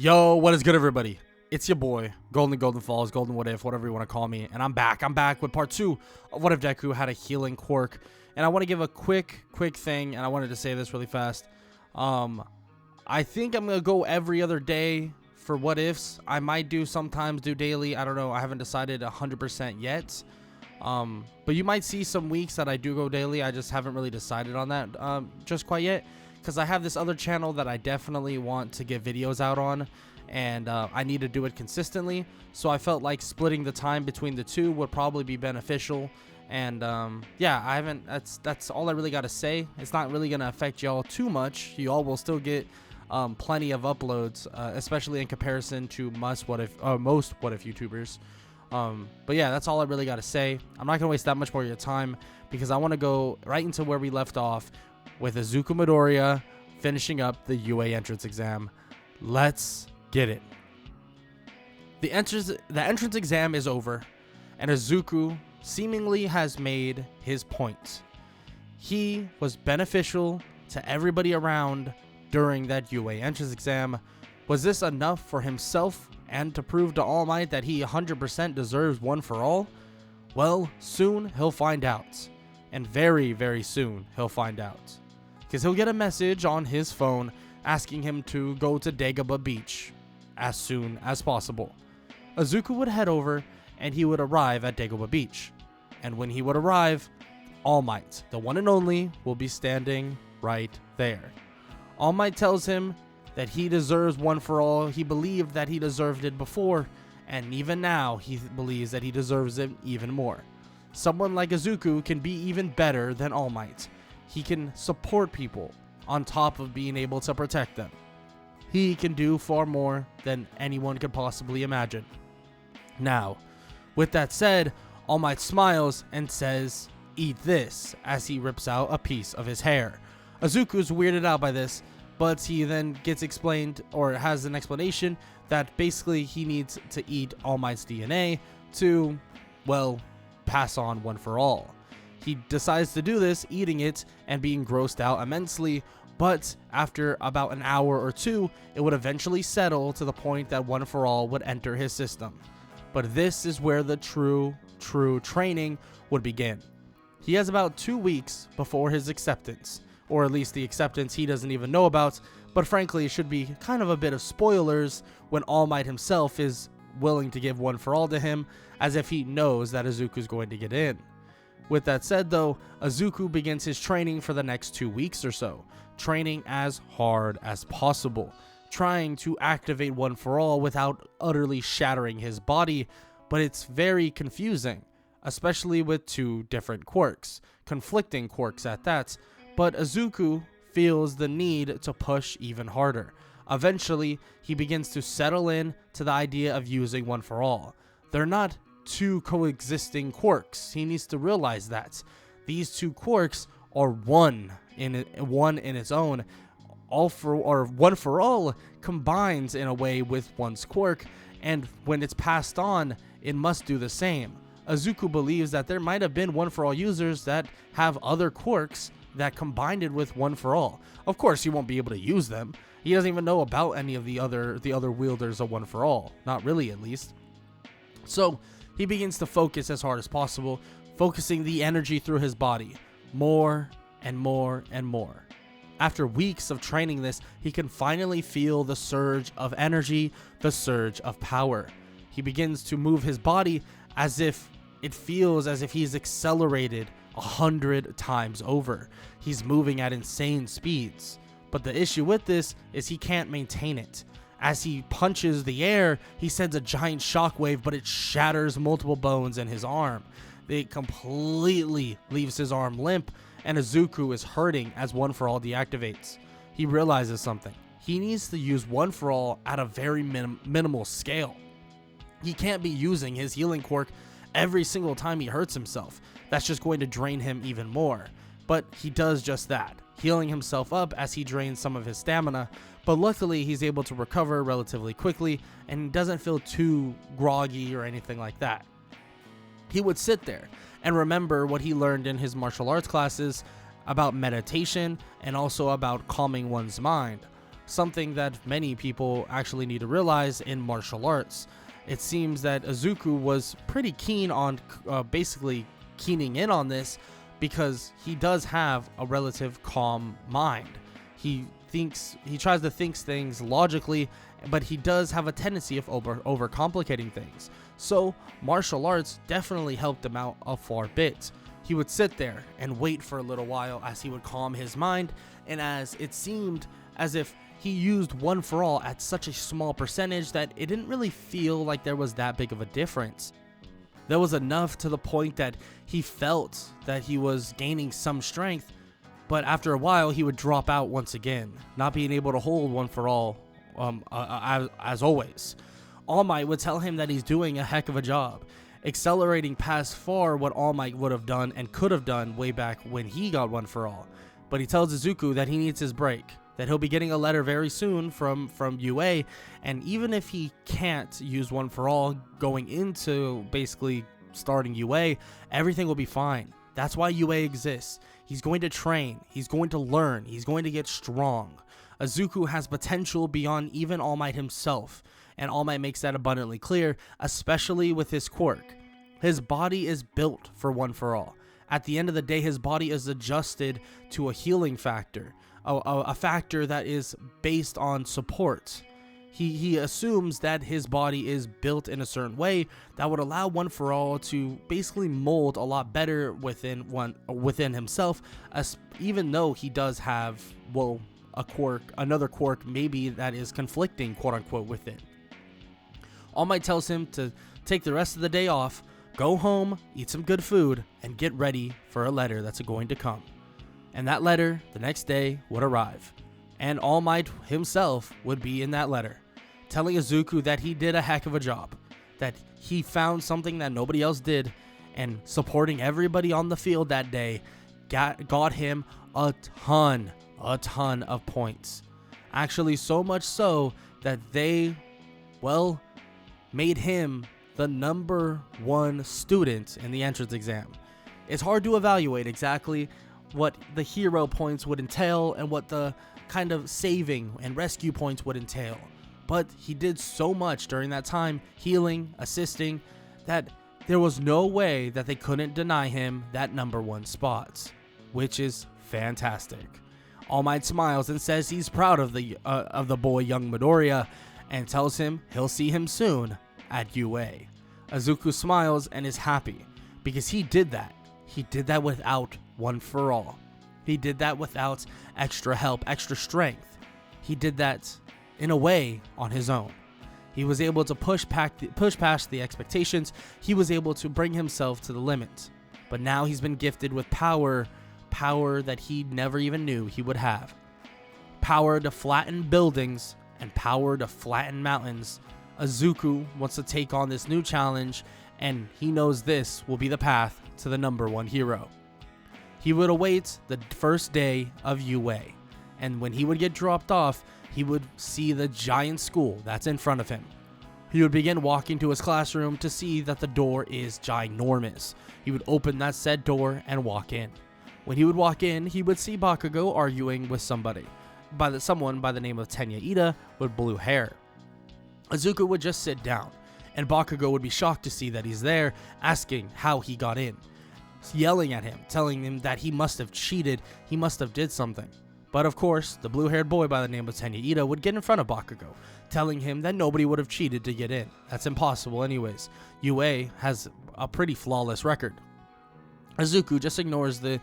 Yo, what is good, everybody? It's your boy, Golden Falls, Golden What If, whatever you want to call me, and I'm back. I'm back with part 2 of What If Deku had a healing quirk, and I want to give a quick thing, and I wanted to say this really fast. I think I'm gonna go every other day for what ifs. I might sometimes do daily. I don't know. I haven't decided 100% yet. But you might see some weeks that I do go daily. I just haven't really decided on that just quite yet, because I have this other channel that I definitely want to get videos out on, and I need to do it consistently. So I felt like splitting the time between the two would probably be beneficial. And yeah, that's all I really got to say. It's not really gonna affect y'all too much. You all will still get plenty of uploads, especially in comparison to most what if YouTubers. But yeah, that's all I really got to say. I'm not gonna waste that much more of your time, because I want to go right into where we left off with Izuku Midoriya finishing up the UA entrance exam. Let's get it. The entrance exam is over, and Izuku seemingly has made his point. He was beneficial to everybody around during that UA entrance exam. Was this enough for himself and to prove to All Might that he 100% deserves one for all? Well, soon he'll find out. And very, very soon he'll find out. Because he'll get a message on his phone asking him to go to Dagobah Beach as soon as possible. Izuku would head over and he would arrive at Dagobah Beach. And when he would arrive, All Might, the one and only, will be standing right there. All Might tells him that he deserves one for all. He believed that he deserved it before, and even now he believes that he deserves it even more. Someone like Izuku can be even better than All Might. He can support people on top of being able to protect them. He can do far more than anyone could possibly imagine. Now, with that said, All Might smiles and says, "Eat this," as he rips out a piece of his hair. Izuku's weirded out by this, but he then gets explained, or has an explanation, that basically he needs to eat All Might's DNA to, well, pass on one for all. He decides to do this, eating it and being grossed out immensely, but after about an hour or two, it would eventually settle to the point that one for all would enter his system. But this is where the true training would begin. He has about 2 weeks before his acceptance, or at least the acceptance he doesn't even know about, but frankly it should be kind of a bit of spoilers when All Might himself is willing to give one for all to him, as if he knows that Izuku's going to get in. With that said though, Izuku begins his training for the next 2 weeks or so, training as hard as possible, trying to activate one for all without utterly shattering his body, but it's very confusing, especially with two different quirks, conflicting quirks at that. But Izuku feels the need to push even harder. Eventually, he begins to settle in to the idea of using one for all. They're not two coexisting quirks. He needs to realize that these two quirks are one in its own. One for all combines in a way with one's quirk, and when it's passed on, it must do the same. Izuku believes that there might have been one for all users that have other quirks that combined it with one for all. Of course, he won't be able to use them. He doesn't even know about any of the other wielders of one for all. Not really, at least. So he begins to focus as hard as possible, focusing the energy through his body more and more and more. After weeks of training this, he can finally feel the surge of energy, the surge of power. He begins to move his body as if it feels as if he's accelerated 100 times over. He's moving at insane speeds. But the issue with this is he can't maintain it. As he punches the air, he sends a giant shockwave, but it shatters multiple bones in his arm. It completely leaves his arm limp, and Izuku is hurting as one for all deactivates. He realizes something. He needs to use one for all at a very minimal scale. He can't be using his healing quirk every single time he hurts himself. That's just going to drain him even more. But he does just that, healing himself up as he drains some of his stamina, but luckily he's able to recover relatively quickly and doesn't feel too groggy or anything like that. He would sit there and remember what he learned in his martial arts classes about meditation and also about calming one's mind. something that many people actually need to realize in martial arts. It seems that Izuku was pretty keen on basically keening in on this because he does have a relative calm mind. He tries to think things logically, but he does have a tendency of overcomplicating things. So martial arts definitely helped him out a far bit. He would sit there and wait for a little while as he would calm his mind, and as it seemed as if he used one for all at such a small percentage that it didn't really feel like there was that big of a difference. There was enough to the point that he felt that he was gaining some strength, but after a while he would drop out once again, not being able to hold one for all as always. All Might would tell him that he's doing a heck of a job, accelerating past far what All Might would have done and could have done way back when he got one for all. But he tells Izuku that he needs his break, that he'll be getting a letter very soon from UA, and even if he can't use one for all going into basically starting UA, everything will be fine. That's why UA exists. He's going to train, he's going to learn, he's going to get strong. Izuku has potential beyond even All Might himself, and All Might makes that abundantly clear, especially with his quirk. His body is built for one for all. At the end of the day, his body is adjusted to a healing factor, a factor that is based on support. He assumes that his body is built in a certain way that would allow one for all to basically mold a lot better within himself, even though he does have, well, a quirk, another quirk maybe that is conflicting, quote unquote, with it. All Might tells him to take the rest of the day off, go home, eat some good food, and get ready for a letter that's going to come. And that letter, the next day, would arrive. And All Might himself would be in that letter, telling Izuku that he did a heck of a job, that he found something that nobody else did, and supporting everybody on the field that day got him a ton of points. Actually, so much so that they, well, made him the #1 student in the entrance exam. It's hard to evaluate exactly what the hero points would entail and what the kind of saving and rescue points would entail, but he did so much during that time, healing, assisting, that there was no way that they couldn't deny him that #1 spot, which is fantastic. All Might smiles and says he's proud of the boy young Midoriya, and tells him he'll see him soon at UA. Izuku smiles and is happy because he did that. He did that without one for all. He did that without extra help, extra strength. He did that in a way on his own. He was able to push past the expectations. He was able to bring himself to the limit. But now he's been gifted with power that he never even knew he would have. Power to flatten buildings and power to flatten mountains. Izuku wants to take on this new challenge, and he knows this will be the path to the #1 hero. He would await the first day of UA, and when he would get dropped off, he would see the giant school that's in front of him. He would begin walking to his classroom to see that the door is ginormous. He would open that said door and walk in. When he would walk in, he would see Bakugo arguing with someone by the name of Tenya Ida with blue hair. Izuku would just sit down, and Bakugo would be shocked to see that he's there, asking how he got in, yelling at him, telling him that he must have cheated, he must have did something. But of course, the blue-haired boy by the name of Tenya Ida would get in front of Bakugo, telling him that nobody would have cheated to get in. That's impossible anyways. UA has a pretty flawless record. Izuku just ignores the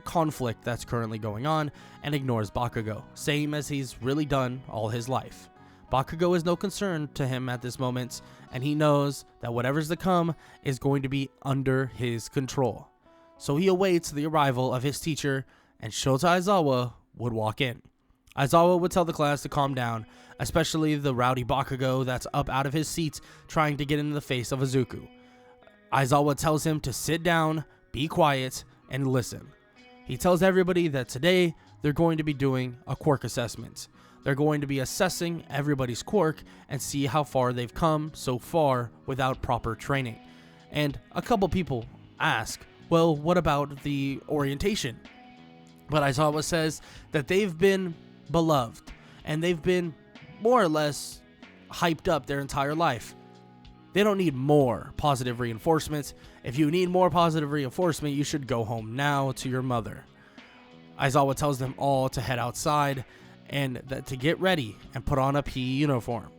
conflict that's currently going on and ignores Bakugo, same as he's really done all his life. Bakugo is no concern to him at this moment, and he knows that whatever's to come is going to be under his control. So he awaits the arrival of his teacher, and Shota Aizawa would walk in. Aizawa would tell the class to calm down, especially the rowdy Bakugo that's up out of his seat trying to get into the face of Izuku. Aizawa tells him to sit down, be quiet, and listen. He tells everybody that today they're going to be doing a quirk assessment. They're going to be assessing everybody's quirk and see how far they've come so far without proper training. And a couple people ask, well, what about the orientation? But Aizawa says that they've been beloved and they've been more or less hyped up their entire life. They don't need more positive reinforcements. If you need more positive reinforcement, you should go home now to your mother. Aizawa tells them all to head outside and to get ready and put on a PE uniform.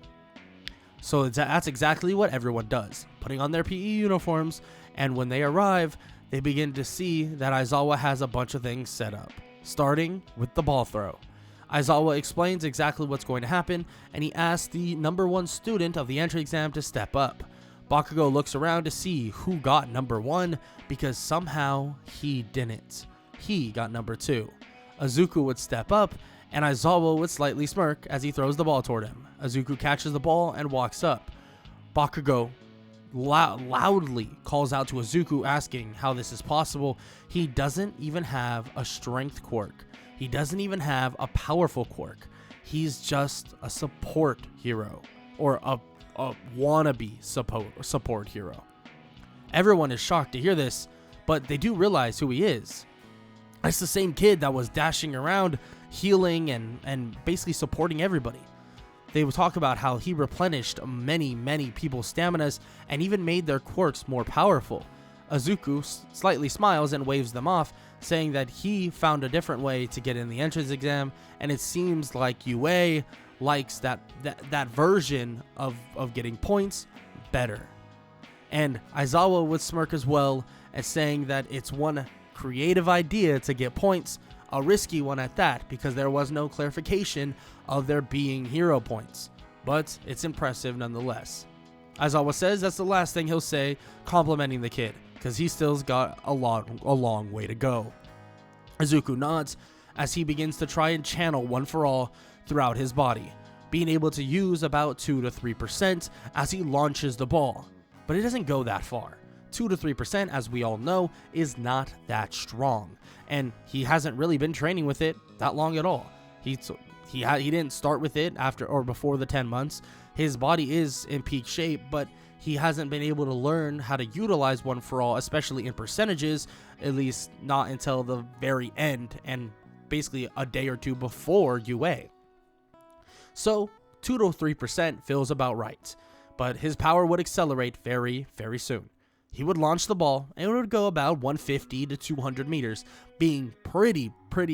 So that's exactly what everyone does, putting on their PE uniforms, and when they arrive, they begin to see that Aizawa has a bunch of things set up, starting with the ball throw. Aizawa explains exactly what's going to happen, and he asks the number 1 student of the entry exam to step up. Bakugo looks around to see who got number 1, because somehow he didn't. He got number 2. Izuku would step up, and Aizawa would slightly smirk as he throws the ball toward him. Izuku catches the ball and walks up. Bakugo loudly calls out to Izuku, asking how this is possible. He doesn't even have a strength quirk. He doesn't even have a powerful quirk. He's just a support hero, or a wannabe support hero. Everyone is shocked to hear this, but they do realize who he is. It's the same kid that was dashing around, healing and basically supporting everybody. They will talk about how he replenished many people's staminas and even made their quirks more powerful. Izuku slightly smiles and waves them off, saying that he found a different way to get in the entrance exam, and it seems like UA likes that version of getting points better. And Aizawa would smirk as well, as saying that it's one creative idea to get points, a risky one at that, because there was no clarification of there being hero points, but it's impressive nonetheless. Aizawa says that's the last thing he'll say complimenting the kid, because he still's got a long way to go. Izuku nods as he begins to try and channel One for All throughout his body, being able to use about 2 to 3% as he launches the ball, but it doesn't go that far. 2 to 3%, as we all know, is not that strong, and he hasn't really been training with it that long at all. He didn't start with it after or before the 10 months. His body is in peak shape, but he hasn't been able to learn how to utilize One for All, especially in percentages, at least not until the very end and basically a day or two before UA. So 2 to 3% feels about right, but his power would accelerate very soon. He would launch the ball and it would go about 150 to 200 meters, being pretty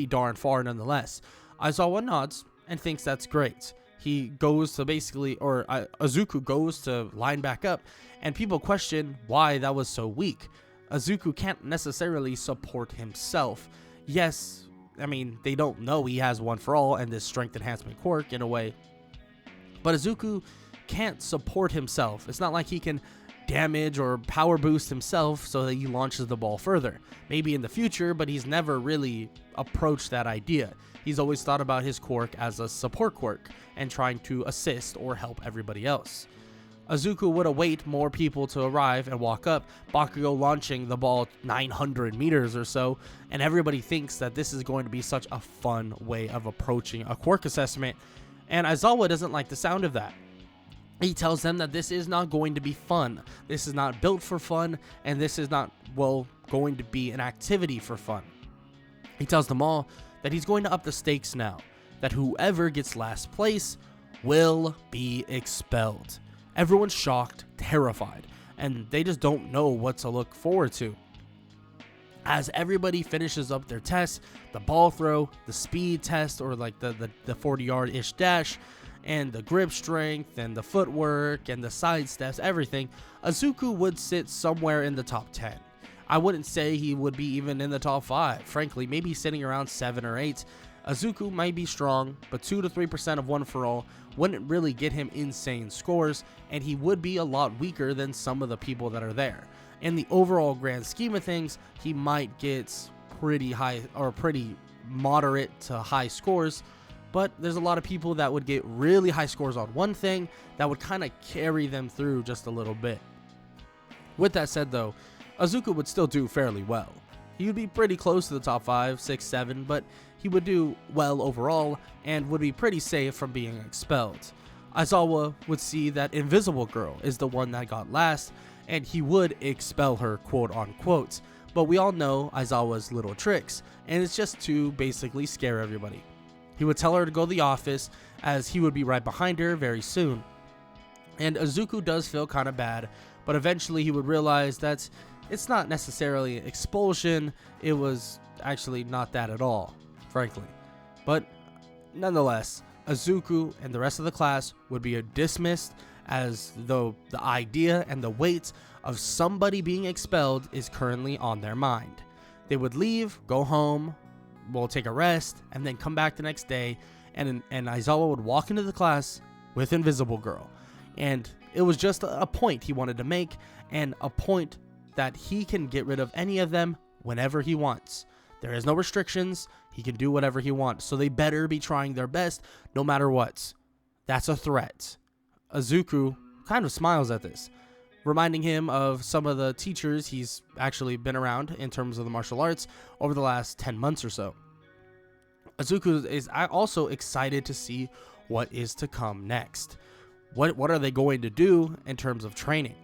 darn far nonetheless. Aizawa nods and thinks that's great. He goes to Izuku goes to line back up, and people question why that was so weak. Izuku can't necessarily support himself. Yes, I mean, they don't know he has One for All and this strength enhancement quirk in a way, but Izuku can't support himself. It's not like he can damage or power boost himself so that he launches the ball further. Maybe in the future, but he's never really approached that idea. He's always thought about his quirk as a support quirk and trying to assist or help everybody else. Izuku would await more people to arrive and walk up, Bakugo launching the ball 900 meters or so, and everybody thinks that this is going to be such a fun way of approaching a quirk assessment, and Aizawa doesn't like the sound of that. He tells them that this is not going to be fun. This is not built for fun, and this is not, going to be an activity for fun. He tells them all that he's going to up the stakes now, that whoever gets last place will be expelled. Everyone's shocked, terrified, and they just don't know what to look forward to. As everybody finishes up their tests, the ball throw, the speed test, or like the 40-yard-ish dash, and the grip strength, and the footwork, and the side steps, everything, Izuku would sit somewhere in the top 10. I wouldn't say he would be even in the top 5, frankly, maybe sitting around 7 or 8. Izuku might be strong, but 2 to 3% of One for All wouldn't really get him insane scores, and he would be a lot weaker than some of the people that are there. In the overall grand scheme of things, he might get pretty high or pretty moderate to high scores, but there's a lot of people that would get really high scores on one thing that would kind of carry them through just a little bit. With that said though, Izuku would still do fairly well. He would be pretty close to the top 5, 6, 7, but he would do well overall and would be pretty safe from being expelled. Aizawa would see that Invisible Girl is the one that got last, and he would expel her, quote unquote, but we all know Aizawa's little tricks, and it's just to basically scare everybody. He would tell her to go to the office as he would be right behind her very soon. And Izuku does feel kind of bad, but eventually he would realize that it's not necessarily expulsion. It was actually not that at all, frankly. But nonetheless, Izuku and the rest of the class would be dismissed, as though the idea and the weight of somebody being expelled is currently on their mind. They would leave, go home, will take a rest, and then come back the next day, and Aizawa would walk into the class with Invisible Girl. And it was just a point he wanted to make, and a point that he can get rid of any of them whenever he wants. There is no restrictions. He can do whatever he wants. So they better be trying their best no matter what. That's a threat. Izuku kind of smiles at this, reminding him of some of the teachers he's actually been around in terms of the martial arts over the last 10 months or so. Izuku is also excited to see what is to come next. What are they going to do in terms of training?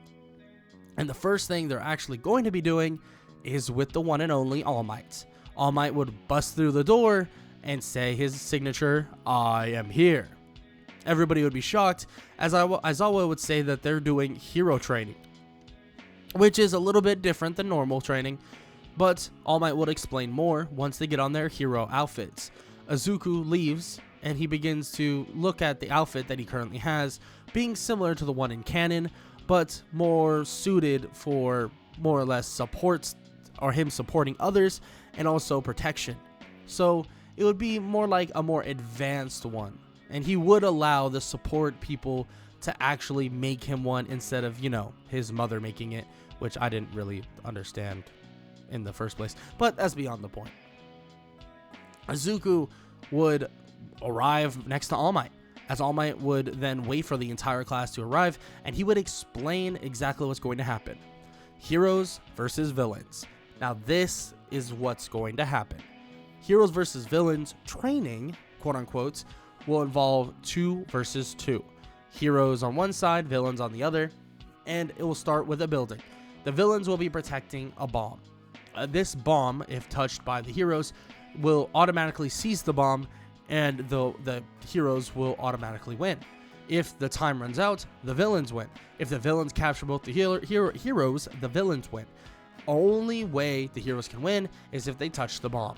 And the first thing they're actually going to be doing is with the one and only All Might. All Might would bust through the door and say his signature, "I am here." Everybody would be shocked, as Aizawa would say that they're doing hero training, which is a little bit different than normal training, but All Might would explain more once they get on their hero outfits. Izuku leaves, and he begins to look at the outfit that he currently has, being similar to the one in canon, but more suited for more or less supports, or him supporting others, and also protection. So it would be more like a more advanced one, and he would allow the support people to actually make him one instead of, his mother making it, which I didn't really understand in the first place, but that's beyond the point. Izuku would arrive next to All Might, as All Might would then wait for the entire class to arrive, and he would explain exactly what's going to happen. Heroes versus villains. Now this is what's going to happen. Heroes versus villains training, quote unquote, will involve 2 versus 2. Heroes on one side, villains on the other, and it will start with a building. The villains will be protecting a bomb. This bomb, if touched by the heroes, will automatically seize the bomb, and the heroes will automatically win. If the time runs out, the villains win. If the villains capture both the heroes, the villains win. Only way the heroes can win is if they touch the bomb.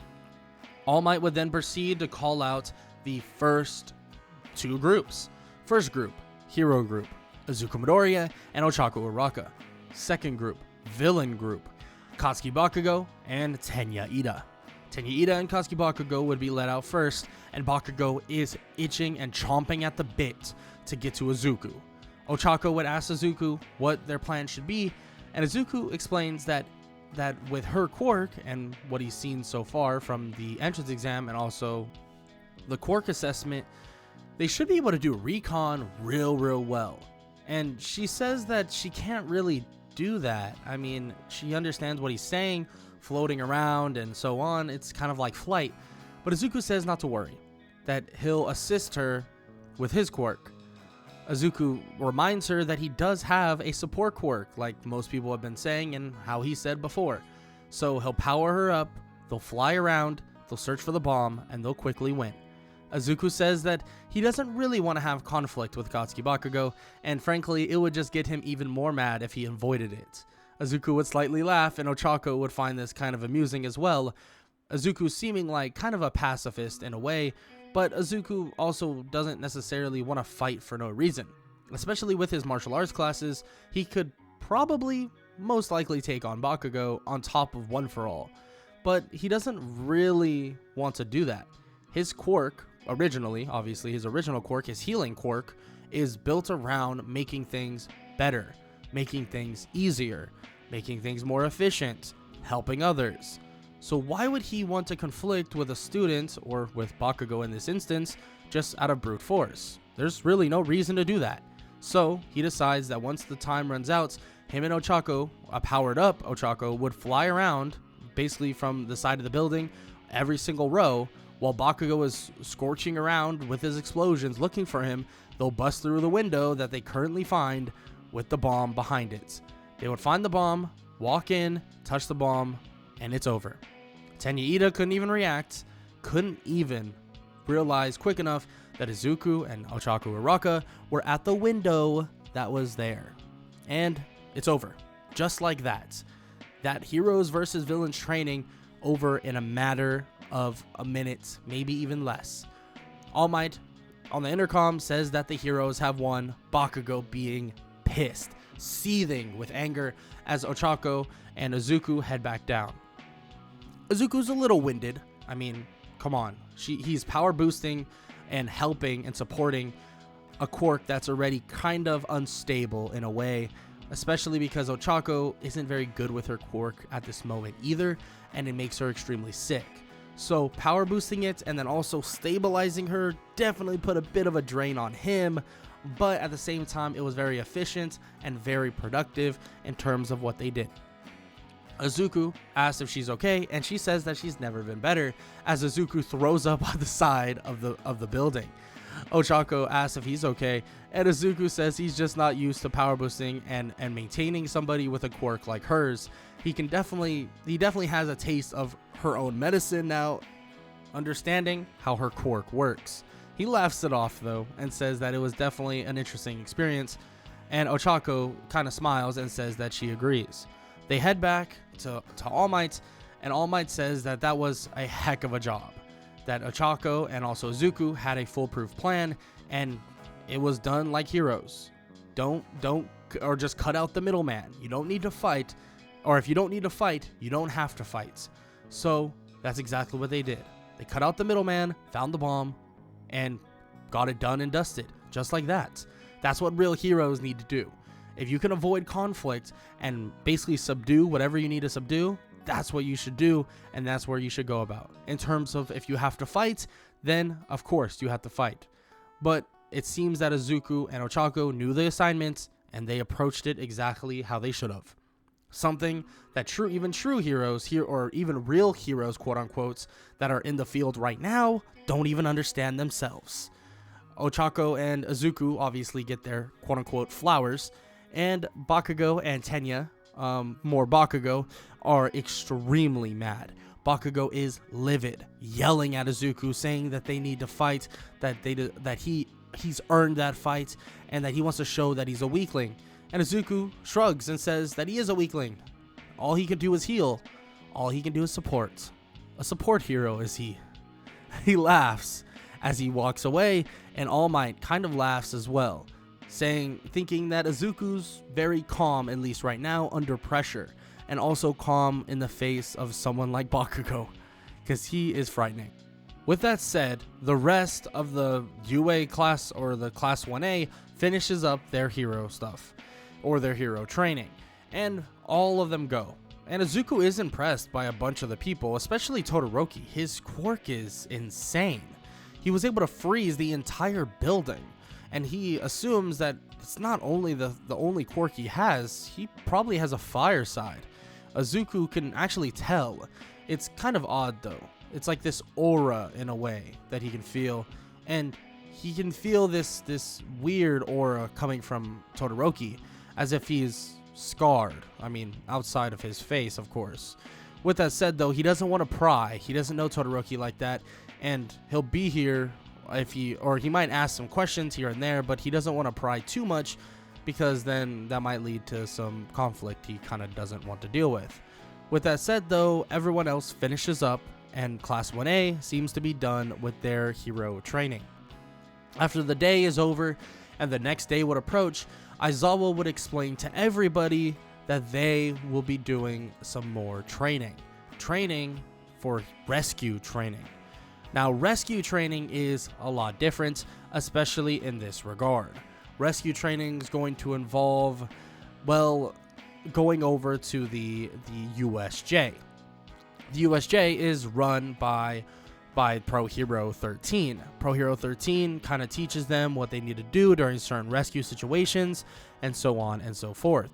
All Might would then proceed to call out the first 2 groups. First group, hero group, Izuku Midoriya and Ochaku Uraka. Second group, villain group, Katsuki Bakugo and Tenya Ida. Tenya Ida and Katsuki Bakugo would be let out first, and Bakugo is itching and chomping at the bit to get to Izuku. Ochaku would ask Izuku what their plan should be, and Izuku explains that with her quirk and what he's seen so far from the entrance exam and also the quirk assessment, they should be able to do recon real well. And she says that she can't really do that. I mean, she understands what he's saying, floating around and so on. It's kind of like flight. But Izuku says not to worry, that he'll assist her with his quirk. Izuku reminds her that he does have a support quirk, like most people have been saying and how he said before. So he'll power her up, they'll fly around, they'll search for the bomb, and they'll quickly win. Izuku says that he doesn't really want to have conflict with Katsuki Bakugo, and frankly, it would just get him even more mad if he avoided it. Izuku would slightly laugh, and Ochaku would find this kind of amusing as well. Izuku seeming like kind of a pacifist in a way, but Izuku also doesn't necessarily want to fight for no reason. Especially with his martial arts classes, he could probably most likely take on Bakugo on top of One For All. But he doesn't really want to do that. His quirk, originally, obviously his original quirk, his healing quirk, is built around making things better, making things easier, making things more efficient, helping others. So why would he want to conflict with a student, or with Bakugo in this instance, just out of brute force? There's really no reason to do that. So he decides that once the time runs out, him and Ochaku, a powered up Ochaku, would fly around basically from the side of the building, every single row, while Bakugo is scorching around with his explosions looking for him. They'll bust through the window that they currently find with the bomb behind it. They would find the bomb, walk in, touch the bomb, and it's over. Tenya Ida couldn't even react, couldn't even realized quick enough that Izuku and Ochaku Uraka were at the window that was there. And it's over. Just like that. That heroes versus villains training over in a matter of a minute, maybe even less. All Might on the intercom says that the heroes have won, Bakugo being pissed, seething with anger as Ochako and Izuku head back down. Izuku's a little winded. I mean, come on. He's power boosting and helping and supporting a Quirk that's already kind of unstable in a way, especially because Ochako isn't very good with her Quirk at this moment either, and it makes her extremely sick. So power boosting it and then also stabilizing her definitely put a bit of a drain on him, but at the same time it was very efficient and very productive in terms of what they did. Izuku asks if she's okay, and she says that she's never been better as Izuku throws up on the side of the building. Ochako asks if he's okay, and Izuku says he's just not used to power boosting and maintaining somebody with a Quirk like hers. He definitely has a taste of her own medicine now, understanding how her Quirk works. He laughs it off though and says that it was definitely an interesting experience, and Ochako kind of smiles and says that she agrees. They head back to All Might, and All Might says that that was a heck of a job, that Ochako and also Izuku had a foolproof plan, and it was done like heroes. Or just cut out the middleman. You don't need to fight, or if you don't need to fight, you don't have to fight. So that's exactly what they did. They cut out the middleman, found the bomb, and got it done and dusted, just like that. That's what real heroes need to do. If you can avoid conflict and basically subdue whatever you need to subdue, that's what you should do, and that's where you should go about. In terms of if you have to fight, then of course you have to fight. But it seems that Izuku and Ochako knew the assignments, and they approached it exactly how they should have. Something that even true heroes here, or even real heroes, quote unquote, that are in the field right now, don't even understand themselves. Ochako and Izuku obviously get their quote unquote flowers, and Bakugo and Tenya, more Bakugo, are extremely mad. Bakugo is livid, yelling at Izuku, saying that they need to fight, that he's earned that fight, and that he wants to show that he's a weakling. And Izuku shrugs and says that he is a weakling. All he can do is heal. All he can do is support. A support hero is he. He laughs as he walks away, and All Might kind of laughs as well, thinking that Izuku's very calm, at least right now, under pressure, and also calm in the face of someone like Bakugo, because he is frightening. With that said, the rest of the UA class, or the class 1A, finishes up their hero stuff, or their hero training, and all of them go. And Izuku is impressed by a bunch of the people, especially Todoroki. His Quirk is insane. He was able to freeze the entire building, and he assumes that it's not only the only Quirk he probably has a fire side. Izuku can actually tell. It's kind of odd though. It's like this aura in a way that he can feel, and he can feel this weird aura coming from Todoroki, as if he's scarred. I mean, outside of his face, of course. With that said though, he doesn't want to pry. He doesn't know Todoroki like that, and he'll be here he might ask some questions here and there, but he doesn't want to pry too much, because then that might lead to some conflict he kind of doesn't want to deal with. With that said though, everyone else finishes up, and class 1A seems to be done with their hero training. After the day is over and the next day would approach, Aizawa would explain to everybody that they will be doing some more training for rescue training. Now, rescue training is a lot different, especially in this regard. Rescue training is going to involve, well, going over to the USJ. The USJ is run by Pro Hero 13. Pro Hero 13 kind of teaches them what they need to do during certain rescue situations, and so on and so forth.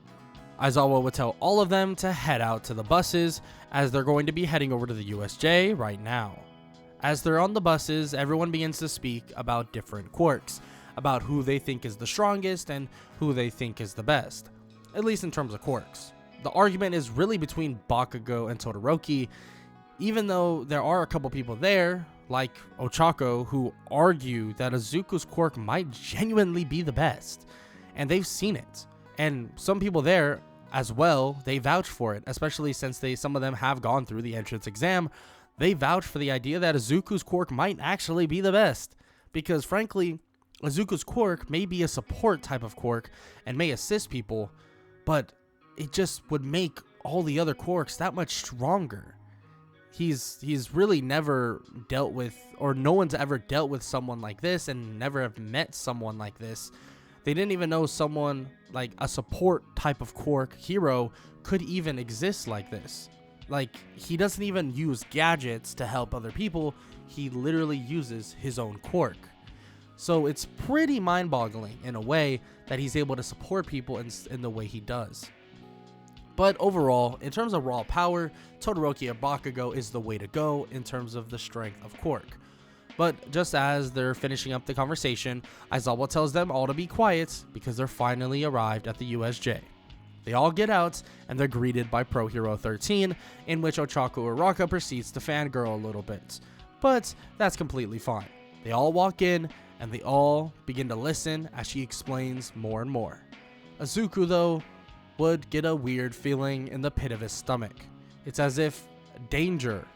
Aizawa would tell all of them to head out to the buses, as they're going to be heading over to the USJ right now. As they're on the buses, everyone begins to speak about different quirks, about who they think is the strongest and who they think is the best, at least in terms of quirks. The argument is really between Bakugo and Todoroki. Even though there are a couple people there, like Ochako who argue that Izuku's quirk might genuinely be the best, and they've seen it. And some people there as well, they vouch for it, especially since some of them have gone through the entrance exam. They vouch for the idea that Izuku's quirk might actually be the best, because frankly, Izuku's quirk may be a support type of quirk and may assist people, but it just would make all the other quirks that much stronger. He's really never dealt with, or no one's ever dealt with someone like this and never have met someone like this. They didn't even know someone like a support type of quirk hero could even exist like this. Like, he doesn't even use gadgets to help other people. He literally uses his own quirk. So it's pretty mind-boggling in a way that he's able to support people in the way he does. But overall, in terms of raw power, Todoroki or Bakugo is the way to go in terms of the strength of Quirk. But just as they're finishing up the conversation, Aizawa tells them all to be quiet because they're finally arrived at the USJ. They all get out and they're greeted by Pro Hero 13, in which Ochako Uraka proceeds to fangirl a little bit. But that's completely fine. They all walk in and they all begin to listen as she explains more and more. Izuku, though, would get a weird feeling in the pit of his stomach. It's as if danger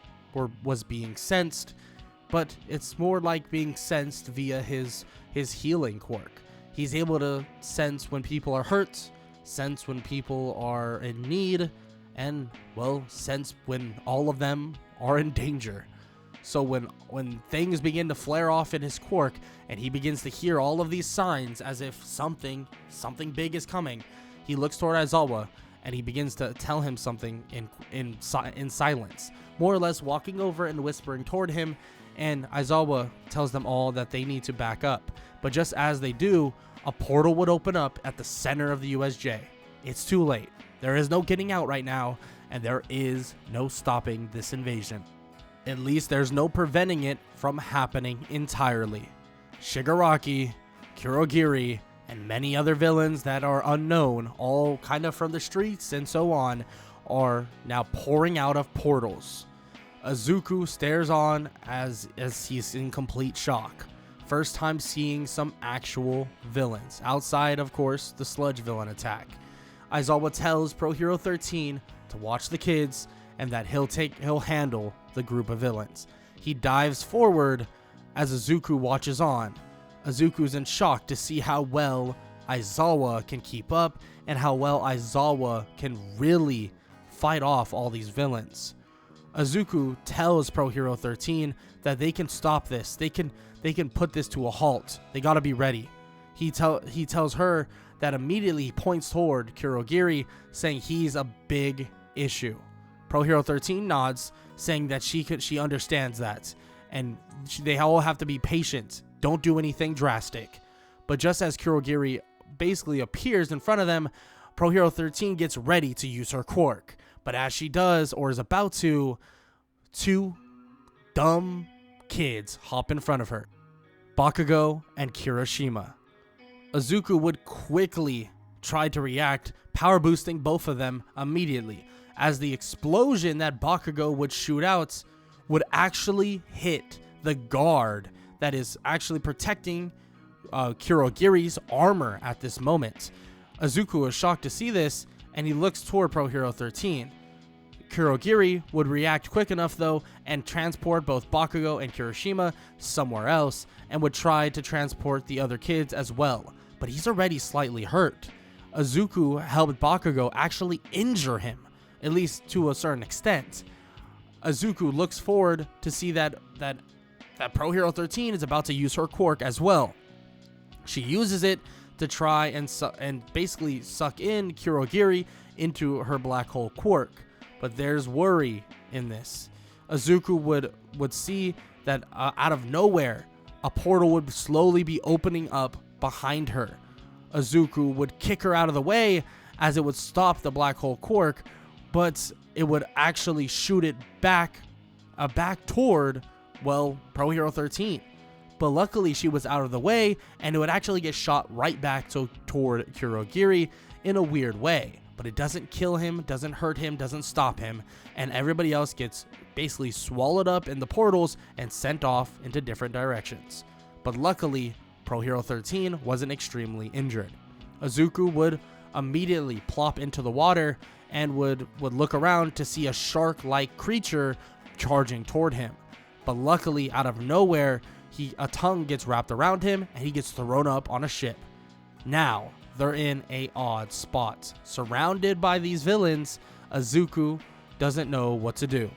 was being sensed, but it's more like being sensed via his healing quirk. He's able to sense when people are hurt, sense when people are in need, and, well, sense when all of them are in danger. So when things begin to flare off in his quirk, and he begins to hear all of these signs as if something big is coming, he looks toward Aizawa, and he begins to tell him something in silence, more or less walking over and whispering toward him, and Aizawa tells them all that they need to back up. But just as they do, a portal would open up at the center of the USJ. It's too late. There is no getting out right now, and there is no stopping this invasion. At least there's no preventing it from happening entirely. Shigaraki, Kurogiri, and many other villains that are unknown, all kind of from the streets and so on, are now pouring out of portals. Izuku stares on as he's in complete shock. First time seeing some actual villains, outside, of course, the sludge villain attack. Aizawa tells Pro Hero 13 to watch the kids and that he'll handle the group of villains. He dives forward as Izuku watches on. Izuku's in shock to see how well Aizawa can keep up and how well Aizawa can really fight off all these villains. Izuku tells Pro Hero 13 that they can stop this. They can put this to a halt. They gotta be ready. He tells her that immediately he points toward Kurogiri, saying he's a big issue. Pro Hero 13 nods, saying that she understands that, and they all have to be patient. Don't do anything drastic. But just as Kurogiri basically appears in front of them, Pro Hero 13 gets ready to use her quirk. But as she does, or is about to, two dumb kids hop in front of her. Bakugo and Kirishima. Izuku would quickly try to react, power boosting both of them immediately, as the explosion that Bakugo would shoot out would actually hit the guard that is actually protecting Kurogiri's armor at this moment. Izuku is shocked to see this, and he looks toward Pro Hero 13. Kurogiri would react quick enough, though, and transport both Bakugo and Kirishima somewhere else, and would try to transport the other kids as well. But he's already slightly hurt. Izuku helped Bakugo actually injure him, at least to a certain extent. Izuku looks forward to see that Pro Hero 13 is about to use her quirk as well. She uses it to try and basically suck in Kurogiri into her black hole quirk. But there's worry in this. Izuku would see that out of nowhere, a portal would slowly be opening up behind her. Izuku would kick her out of the way as it would stop the black hole quirk, but it would actually shoot it back toward, well, Pro Hero 13. But luckily she was out of the way, and it would actually get shot right back toward Kurogiri in a weird way. but it doesn't kill him, doesn't hurt him, doesn't stop him, and everybody else gets basically swallowed up in the portals and sent off into different directions. But luckily, Pro Hero 13 wasn't extremely injured. Izuku would immediately plop into the water and would look around to see a shark-like creature charging toward him. But luckily, out of nowhere, a tongue gets wrapped around him and he gets thrown up on a ship. Now, they're in a odd spot. Surrounded by these villains, Izuku doesn't know what to do.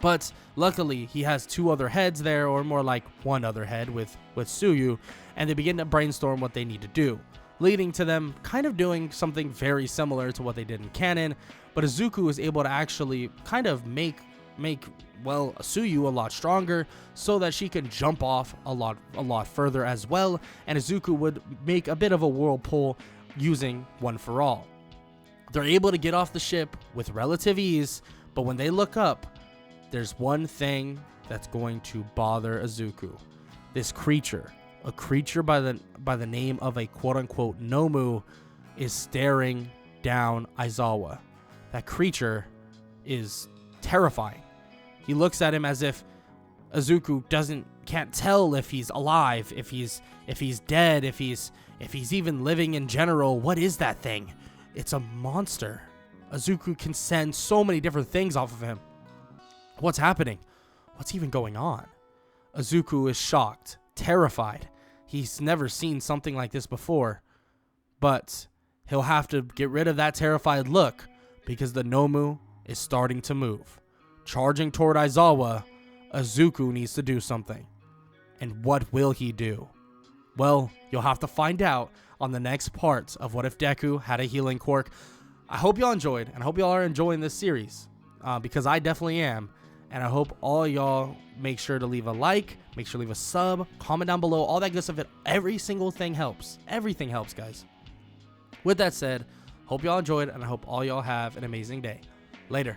But luckily, he has two other heads there, or more like one other head with Tsuyu, and they begin to brainstorm what they need to do, leading to them kind of doing something very similar to what they did in canon. But Izuku is able to actually kind of make Tsuyu a lot stronger so that she can jump off a lot further as well, and Izuku would make a bit of a whirlpool using One for All. They're able to get off the ship with relative ease, but when they look up, there's one thing that's going to bother Izuku. This creature, a creature by the name of a quote-unquote Nomu, is staring down Aizawa. That creature is terrifying. He looks at him as if Izuku can't tell if he's alive, if he's dead, if he's even living in general. What is that thing? It's a monster. Izuku can send so many different things off of him. What's happening? What's even going on? Izuku is shocked, terrified. He's never seen something like this before. But he'll have to get rid of that terrified look because the Nomu is starting to move. Charging toward Aizawa, Izuku needs to do something. And what will he do? Well, you'll have to find out on the next part of What If Deku Had a Healing Quirk. I hope y'all enjoyed, and I hope y'all are enjoying this series, because I definitely am. And I hope all y'all make sure to leave a like, make sure to leave a sub, comment down below, all that good stuff. Every single thing helps. Everything helps, guys. With that said, hope y'all enjoyed, and I hope all y'all have an amazing day. Later.